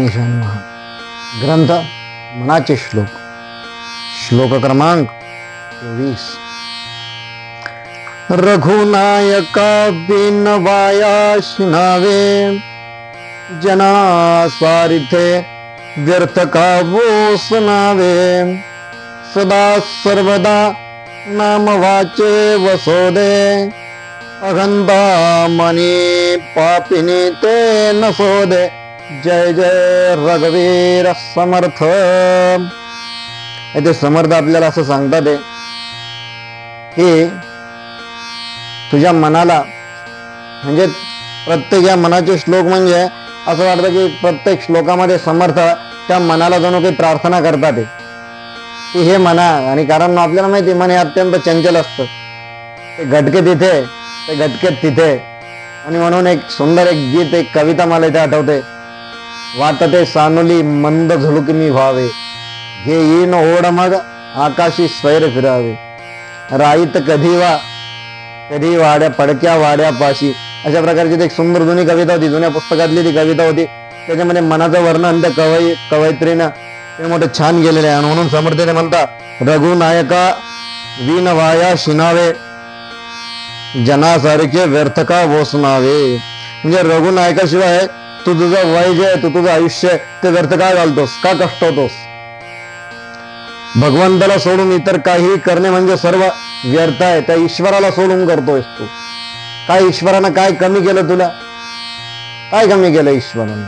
गणेशांना ग्रंथ मनाचे श्लोक. श्लोक क्रमांक 24. रघुनायका बिनवाया शिनावे, जना स्वारिथे व्यर्थ का वोसनावे. सदा सर्वदा नाम वाचे वसोदे, अगंधा मनी पापिनी ते नसोदे. जय जय रघुवीर समर्थ. ते समर्थ आपल्याला असं सांगतात आहे की तुझ्या मनाला, म्हणजे प्रत्येक या मनाचे श्लोक म्हणजे असं वाटतं की प्रत्येक श्लोकामध्ये समर्थ त्या मनाला जणू काही प्रार्थना करतात की हे मना. आणि कारण आपल्याला माहिती मन हे अत्यंत चंचल असतं. ते घटके तिथे, ते घटकेत तिथे. आणि म्हणून एक सुंदर एक गीत, एक कविता मला इथे आठवते. वाटते सानुली मंद झुळुक मी व्हावे, घे येईन ओढ मग आकाशी स्वैर फिरावे. राईत कधी वा कधी वाड्या पडक्या वाड्यापाशी. अशा प्रकारची एक सुंदर जुनी कविता होती, जुन्या पुस्तकातली ती कविता होती. त्याच्यामध्ये मनाचं वर्णन त्या कवयित्रीनं ते मोठं छान गेलेलं आहे. आणि म्हणून समर्थने म्हणतात, रघुनायका विन वाया शिनावे, जनासारखे व्यर्थ का वोसनावे. म्हणजे रघुनायकाशिवाय तू तुझं वय जे आहे, तू तुझं आयुष्य ते व्यर्थ का घालतोस, का कष्ट होतोस. भगवंताला सोडून इतर काही करणे म्हणजे सर्व व्यर्थ आहे. त्या ईश्वराला सोडून करतोयस तू. काय ईश्वरानं काय कमी केलं तुला? काय कमी केलं ईश्वरानं?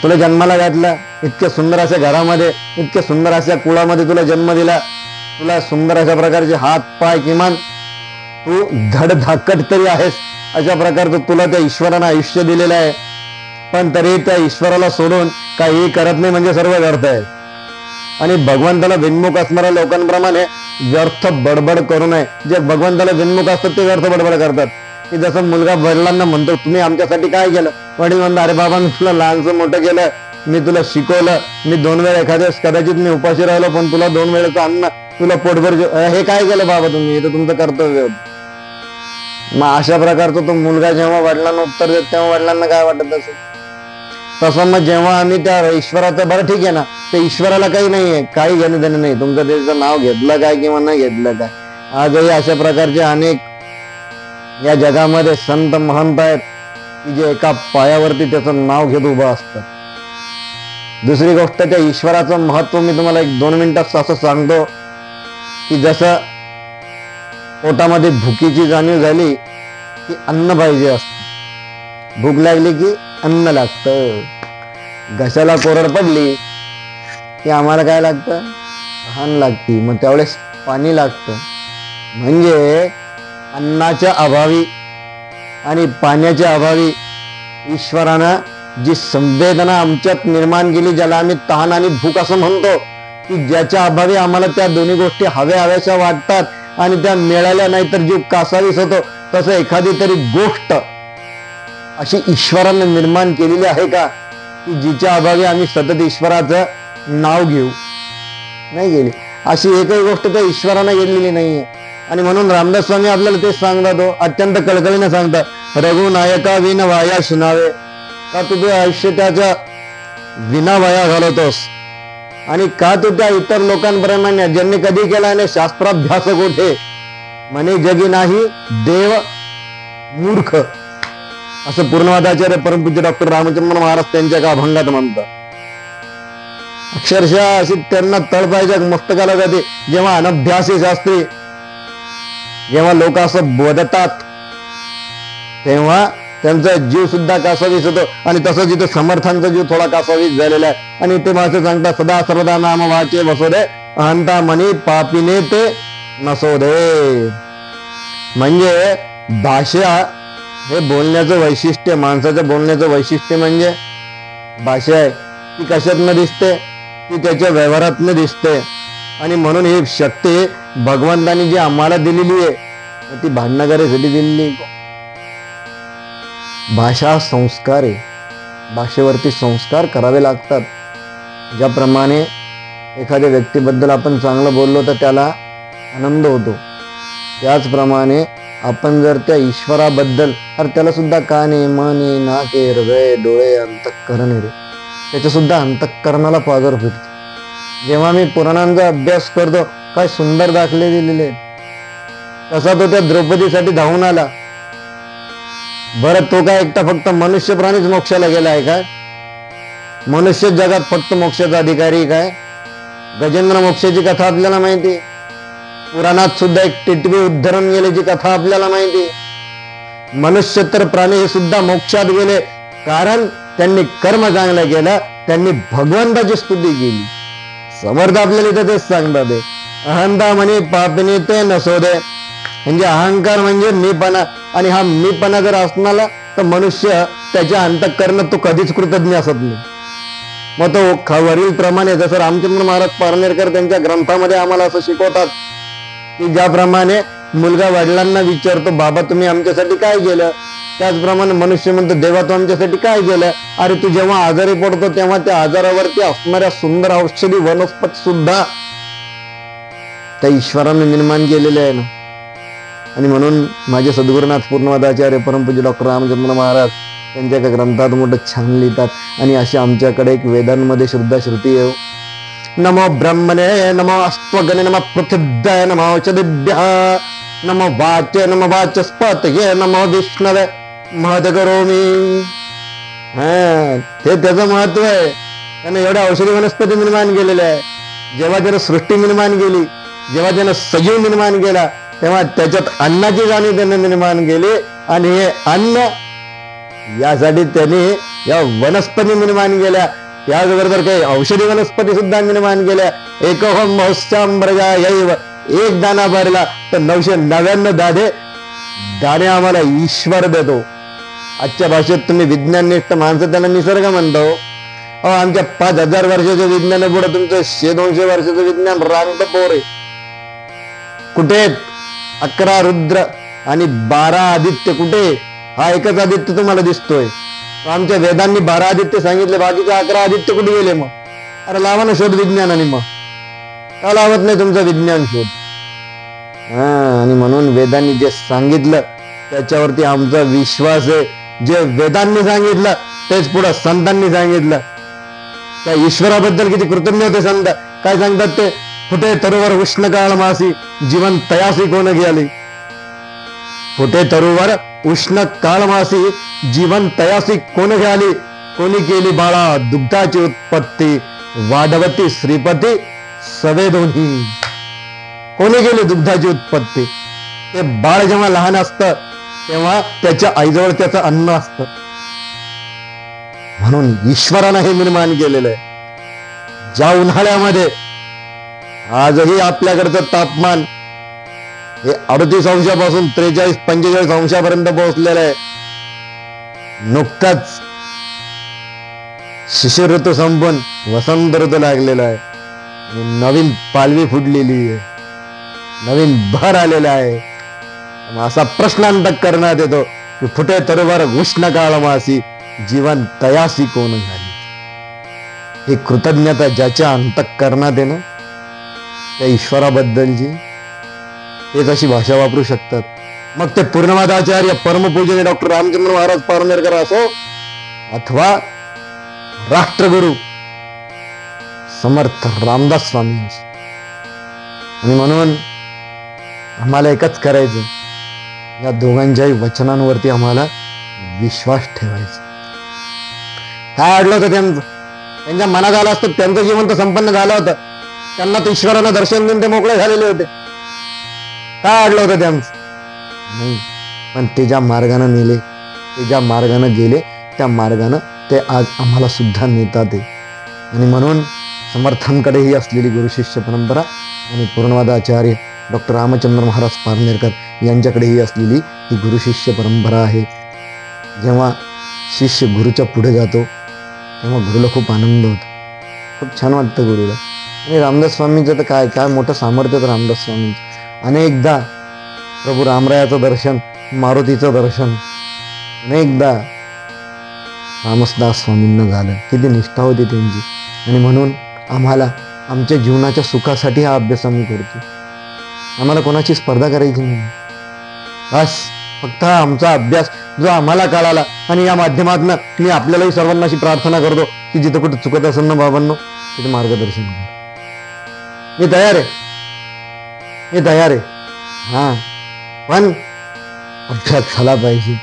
तुला जन्माला घातलं, इतक्या सुंदर अशा घरामध्ये, इतक्या सुंदर अशा कुळामध्ये तुला जन्म दिला. तुला सुंदर अशा प्रकारचे हात पाय, किमान तू धडधाकट तरी आहेस अशा प्रकारचं तुला त्या ईश्वरानं आयुष्य दिलेलं आहे. पण तरी त्या ईश्वराला सोडून काही करत नाही म्हणजे सर्व व्यर्थ आहे. आणि भगवंताला विन्मुख असणाऱ्या लोकांप्रमाणे व्यर्थ बडबड करू नये. जे भगवंताला विन्मुख असतात ते व्यर्थ बडबड करतात. की जसं मुलगा वडिलांना म्हणतो, तुम्ही आमच्यासाठी काय केलं? वडील म्हणतात, अरे बाबा मी तुला लहानसं मोठं केलं, मी तुला शिकवलं, मी 2 वेळ एखाद्यास कदाचित मी उपाशी राहिलो पण तुला 2 वेळेचं अन्न तुला पोटभर. हे काय केलं बाबा तुम्ही? हे तर तुमचं कर्तव्य होतं. मग अशा प्रकारचा तो मुलगा जेव्हा वडिलांना उत्तर देत तेव्हा वडिलांना काय वाटत असेल? तसं मग जेव्हा आम्ही त्या ईश्वराचं, बरं ठीक आहे ना, ते ईश्वराला काही नाहीये, काही घेणं देणं नाही तुमचं त्याचं नाव घेतलं काय किंवा न घेतलं काय. आजही अशा प्रकारचे अनेक या जगामध्ये संत महंत आहेत की जे एका पायावरती त्याचं नाव घेत उभं असतात. दुसरी गोष्ट, त्या ईश्वराचं महत्व मी तुम्हाला 1-2 मिनिटात असं सांगतो की जसं पोटामध्ये भुकीची जाणीव झाली की अन्न पाहिजे असतं, भूक लागली की अन्न लागतं, घशाला कोरड पडली की आम्हाला काय लागतं? तहान लागती, मग त्यावेळेस पाणी लागतं. म्हणजे अन्नाच्या अभावी आणि पाण्याच्या अभावी ईश्वरानं जी संवेदना आमच्यात निर्माण केली, ज्याला आम्ही तहान आणि भूक असं म्हणतो, की ज्याच्या अभावी आम्हाला त्या दोन्ही गोष्टी हव्याशा वाटतात आणि त्या मिळाल्या नाही तर जीव कासावीस होतो. तसं एखादी तरी गोष्ट अशी ईश्वरानं निर्माण केलेली आहे का की जिच्या अभावी आम्ही सतत ईश्वराचं नाव घेऊ? नाही गेली. अशी एकही गोष्ट त्या ईश्वरानं गेलेली नाहीये. आणि म्हणून रामदास स्वामी आपल्याला तेच सांगतात, अत्यंत कळकळीने सांगतात, रघुनायका विन वाया शिनावे. का तू तुझं आयुष्य त्याच्या विना वाया घालवतोस? आणि का तू त्या इतर लोकांप्रमाणे ज्यांनी कधी केला आणि शास्त्राभ्यास कोठे म्हणे जगी नाही देव मूर्ख, असं पूर्णवादाचार्य परमपूज्य डॉक्टर रामचंद्र महाराज त्यांच्या का अभंगात म्हणतात. अक्षरशः अशी त्यांना तळपायच्या मस्तकाला जाते जेव्हा अनभ्यासी शास्त्री, जेव्हा लोक असं बोधतात तेव्हा त्यांचा जीव सुद्धा कासावीस होतो. आणि तसं जिथे समर्थांचा जीव थोडा कासावीस झालेला आहे. आणि ते भाषे सांगतात, सदा सर्वदा नाम वाचे वसोदे, अहंता मनी पापिने ते नसोदे. म्हणजे भाषा हे बोलण्याचं वैशिष्ट्य, माणसाचं बोलण्याचं वैशिष्ट्य म्हणजे भाषा आहे. ती कशातनं दिसते? ती त्याच्या व्यवहारातनं दिसते. आणि म्हणून ही शक्ती भगवंतानी जी आम्हाला दिलेली आहे ती भांडणागारीसाठी दिलेली. भाषा संस्कार आहे. भाषेवरती संस्कार करावे लागतात. ज्याप्रमाणे एखाद्या व्यक्तीबद्दल आपण चांगलं बोललो तर त्याला आनंद होतो, त्याचप्रमाणे आपण जर त्या ईश्वराबद्दल, अरे त्याला सुद्धा काने, मने, नाके, हृदय, डोळे, अंतःकरण रे, त्याच्या सुद्धा अंतःकरणाला पाझर फिरते. जेव्हा मी पुराणांचा अभ्यास करतो, काय सुंदर दाखले दिलेले आहेत. तसा तो त्या द्रौपदीसाठी धावून आला. बरं, तो काय एकटा फक्त मनुष्य प्राणीच मोक्षाला गेला आहे काय? मनुष्य जगात फक्त मोक्षाचा अधिकारी काय? गजेंद्र मोक्षाची कथा आपल्याला माहिती. पुराणात सुद्धा एक टिटवी उद्धरण गेल्याची कथा आपल्याला माहिती. मनुष्य तर प्राणी हे सुद्धा मोक्षात गेले, कारण त्यांनी कर्म चांगलं केलं, त्यांनी भगवंताची स्तुती केली. समर्थ आपल्याला इथे तेच सांगतात, अहंता म्हणे पापिनी ते नसोदे. म्हणजे अहंकार म्हणजे मीपणा, आणि हा मीपणा जर असणार तर मनुष्य त्याच्या अंतःकरणात तो कधीच कृतज्ञ असत नाही. मग तो वरील प्रमाणे जसं रामचंद्र महाराज पारनेरकर त्यांच्या ग्रंथामध्ये आम्हाला असं शिकवतात की ज्याप्रमाणे मुलगा वडिलांना विचारतो, बाबा तुम्ही आमच्यासाठी काय केलं, त्याचप्रमाणे मनुष्य म्हणतो, देवा तू आमच्यासाठी काय केलं. अरे तू जेव्हा आजारी पडतो तेव्हा त्या आजारावरती असणाऱ्या सुंदर औषधी वनस्पती सुद्धा त्या ईश्वराने निर्माण केलेले आहे ना. आणि म्हणून माझे सद्गुरुनाथ पूर्णवादाचार्य परमपूज्य डॉक्टर रामचंद्र महाराज त्यांच्या एका ग्रंथात मोठं छान लिहितात. आणि अशी आमच्याकडे एक वेदांमध्ये शुद्ध श्रुती येऊ, नमो ब्रह्मणे नमो अस्त्वगणे नमो पृथिव्याय नमो औषधिभ्यः नमो वाचे नमो वाचस्पतये नमो विष्णवे महद करोमि. ते त्याचं महत्व आहे. त्याने एवढ्या औषधी वनस्पती निर्माण केलेल्या आहे. जेव्हा त्यानं सृष्टी निर्माण केली, जेव्हा त्यानं सजीव निर्माण केला, तेव्हा त्याच्यात अन्नाची जाणीव त्यानं निर्माण केली. आणि हे अन्न यासाठी त्यांनी या वनस्पती निर्माण केल्या. त्याचबरोबर काही औषधी वनस्पती सुद्धा निर्माण केल्या. एकहो मौस्याम्रजा यैव, एक दाना भरला तर 999 दाणे आम्हाला ईश्वर देतो. आजच्या भाषेत तुम्ही विज्ञाननिष्ठ माणसं त्यांना निसर्ग म्हणतो. आमच्या 5000 वर्षाच्या विज्ञानापुढे तुमचं 100-200 वर्षाचं विज्ञान रांगत पोर आहे. कुठे 11 रुद्र आणि 12 आदित्य कुठे? हा एकच आदित्य तुम्हाला दिसतोय. आमच्या वेदांनी 12 आदित्य सांगितले, बाकीचे 11 आदित्य कुठे गेले मग? अरे लावा ना शोध विज्ञानाने. मग का लावत नाही तुमचं विज्ञान शोध? आणि म्हणून वेदांनी जे सांगितलं त्याच्यावरती आमचा विश्वास आहे. जे वेदांनी सांगितलं तेच पुढे संतांनी सांगितलं. त्या ईश्वराबद्दल किती कृतज्ञ होते संत. काय सांगतात ते? फुटे तरुवर उष्ण काळ मासी जीवन तयासी कोण घ्याली. फुटे तरुवर उष्ण काळ मासी जीवन तयासी कोण घ्याली. कोणी केली बाळा दुग्धाची उत्पत्ती वाढवती श्रीपती सवे दोन्ही. कोणी केली दुग्धाची उत्पत्ती? ते बाळ जेव्हा लहान असतं तेव्हा त्याच्या आईजवळ त्याचं अन्न असतं. म्हणून ईश्वरानं हे निर्माण केलेलं आहे. ज्या उन्हाळ्यामध्ये आजही आपल्याकडचं तापमान हे 38 अंशापासून 43-45 अंशापर्यंत पोहोचलेलं आहे. नुकताच शिशिर ऋतू संपून वसंत ऋतू लागलेला आहे. नवीन पालवी फुटलेली आहे, नवीन भर आलेला आहे. असा प्रश्न अंतःकरणात येतो की फुटे तरुवर उष्ण काळ मासी जीवन तयासी कोण झाली. ही कृतज्ञता ज्याच्या अंतःकरणात आहे ना, त्या ईश्वराबद्दलची हेच अशी भाषा वापरू शकतात. मग ते पूर्णवादाचार्य परमपूजनीय डॉक्टर रामचंद्र महाराज पारनेरकर असो अथवा राष्ट्रगुरु समर्थ रामदास स्वामी असो. आणि म्हणून आम्हाला एकच करायचं, या दोघांच्याही वचनांवरती आम्हाला विश्वास ठेवायचा. काय अडलं होतं त्यांचं? त्यांच्या मनात आलं असतं, त्यांचं जीवन तर संपन्न झालं होतं. त्यांना तर ईश्वरानं दर्शन देऊन ते मोकळे झालेले होते. काय अडलं होतं त्यांचं? नाही, पण ते ज्या मार्गानं नेले, ते ज्या मार्गानं गेले, त्या मार्गानं ते आज आम्हाला सुद्धा नेतात. आणि म्हणून समर्थांकडे ही असलेली गुरुशिष्य परंपरा आणि पूर्णवादाचार्य डॉक्टर रामचंद्र महाराज पारनेरकर यांच्याकडे ही असलेली ही गुरुशिष्य परंपरा आहे. जेव्हा शिष्य गुरुच्या पुढे जातो तेव्हा गुरुला खूप आनंद होतो, खूप छान वाटतं गुरुला. आणि रामदास स्वामींचं तर काय काय मोठं सामर्थ्य तर रामदास स्वामींचं. अनेकदा प्रभू रामरायाचं दर्शन, मारुतीचं दर्शन अनेकदा रामदास स्वामींना झालं. किती निष्ठा होती त्यांची. आणि म्हणून आम्हाला आमच्या जीवनाच्या सुखासाठी हा अभ्यास आम्ही करतो. आम्हाला कोणाची स्पर्धा करायची नाही. बस फक्त हा आमचा अभ्यास जो आम्हाला कळाला आणि या माध्यमातून मी आपल्यालाही सर्वांना अशी प्रार्थना करतो की जिथं कुठे चुकत असेल ना बाबांनो तिथे मार्गदर्शन करा. मी तयार आहे. हा पण अभ्यास झाला पाहिजे.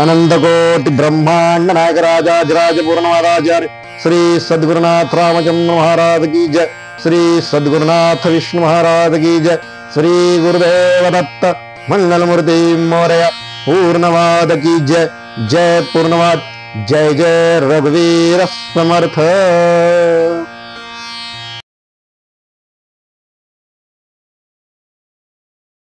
अनंत कोटी ब्रह्मांड नायक राजाधिराज पूर्णमादाचार्य श्री सद्गुरुनाथ रामचंद्र महाराज की जय. श्री सद्गुरुनाथ विष्णु महाराज की जय. श्री गुरुदेव दत्त मंगलमूर्ती मोरया. पूर्णवाद की जय. जय पूर्णवाद. जय जय रघुवीर समर्थ.